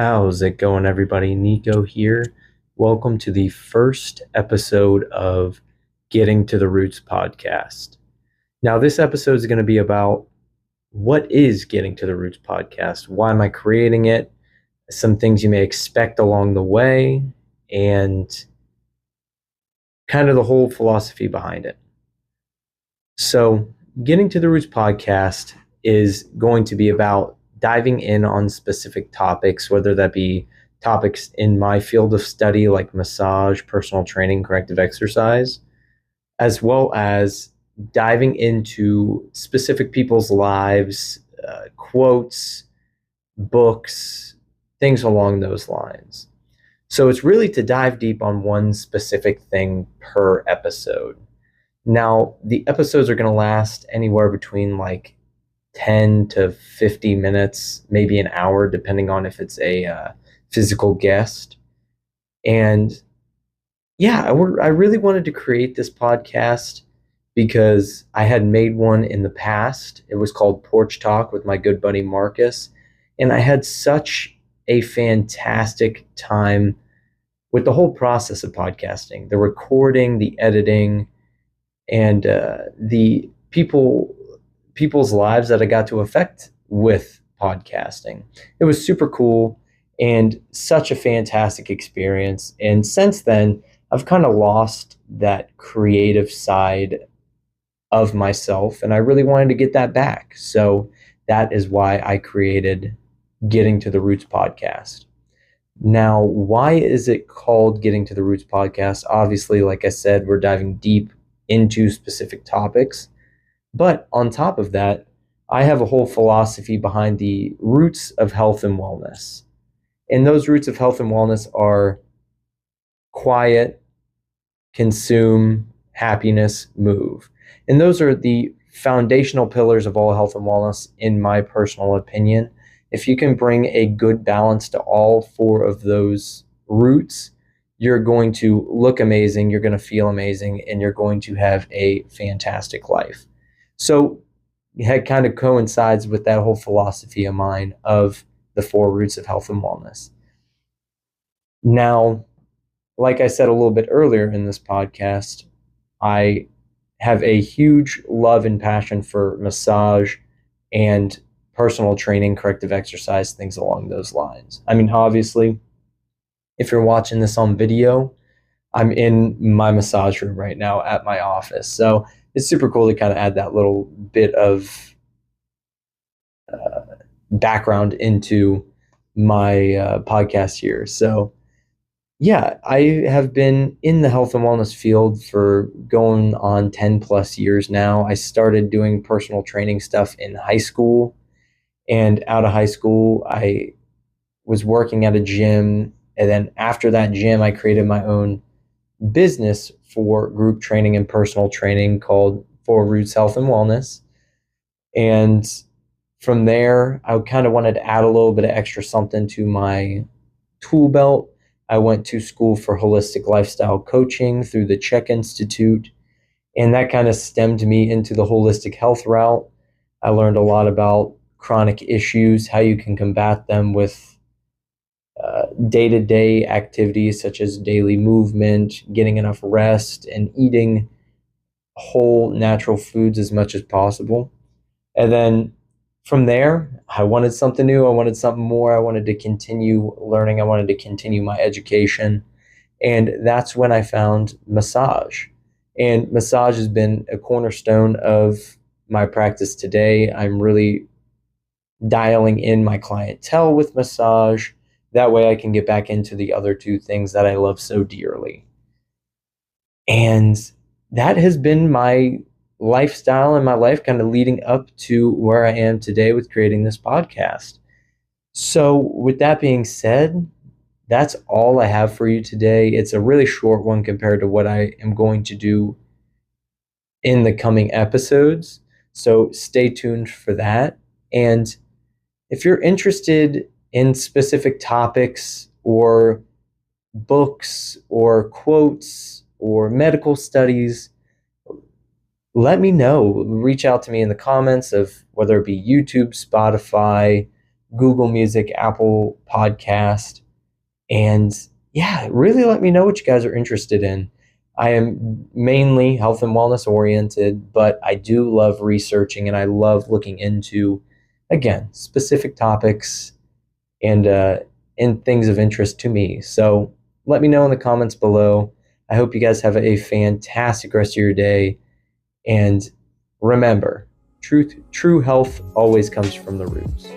How's it going, everybody? Nico here. Welcome to the first episode of Getting to the Roots podcast. Now, this episode is going to be about what is Getting to the Roots podcast? Why am I creating it? Some things you may expect along the way, and kind of the whole philosophy behind it. So, Getting to the Roots podcast is going to be about diving in on specific topics, whether that be topics in my field of study like massage, personal training, corrective exercise, as well as diving into specific people's lives, quotes, books, things along those lines. So it's really to dive deep on one specific thing per episode. Now, the episodes are going to last anywhere between like 10 to 50 minutes, maybe an hour, depending on if it's a physical guest. And yeah, I really wanted to create this podcast because I had made one in the past. It was called Porch Talk with my good buddy Marcus. And I had such a fantastic time with the whole process of podcasting, the recording, the editing, and the people's lives that I got to affect with podcasting. It was super cool and such a fantastic experience. And since then, I've kind of lost that creative side of myself, and I really wanted to get that back. So that is why I created Getting to the Roots podcast. Now, why is it called Getting to the Roots podcast? Obviously, like I said, we're diving deep into specific topics. But on top of that, I have a whole philosophy behind the roots of health and wellness. And those roots of health and wellness are quiet, consume, happiness, move. And those are the foundational pillars of all health and wellness, in my personal opinion. If you can bring a good balance to all four of those roots, you're going to look amazing, you're going to feel amazing, and you're going to have a fantastic life. So it kind of coincides with that whole philosophy of mine of the four roots of health and wellness. Now, like I said a little bit earlier in this podcast, I have a huge love and passion for massage and personal training, corrective exercise, things along those lines. I mean, obviously, if you're watching this on video, I'm in my massage room right now at my office. So it's super cool to kind of add that little bit of background into my podcast here. So yeah, I have been in the health and wellness field for going on 10 plus years now. I started doing personal training stuff in high school, and out of high school, I was working at a gym. And then after that gym, I created my own business for group training and personal training called Four Roots Health and Wellness. And from there, I kind of wanted to add a little bit of extra something to my tool belt. I went to school for holistic lifestyle coaching through the Czech Institute, and that kind of stemmed me into the holistic health route. I learned a lot about chronic issues, how you can combat them with day-to-day activities such as daily movement, getting enough rest, and eating whole natural foods as much as possible. And then from there, I wanted something new. I wanted something more. I wanted to continue learning. I wanted to continue my education. And that's when I found massage. And massage has been a cornerstone of my practice today. I'm really dialing in my clientele with massage. That way I can get back into the other two things that I love so dearly. And that has been my lifestyle and my life kind of leading up to where I am today with creating this podcast. So with that being said, that's all I have for you today. It's a really short one compared to what I am going to do in the coming episodes. So stay tuned for that. And if you're interested in specific topics or books or quotes or medical studies, let me know. Reach out to me in the comments of whether it be YouTube, Spotify, Google Music, Apple Podcast. And yeah, really let me know what you guys are interested in. I am mainly health and wellness oriented, but I do love researching and I love looking into, again, specific topics and things of interest to me. So let me know in the comments below. I hope you guys have a fantastic rest of your day. And remember, true health always comes from the roots.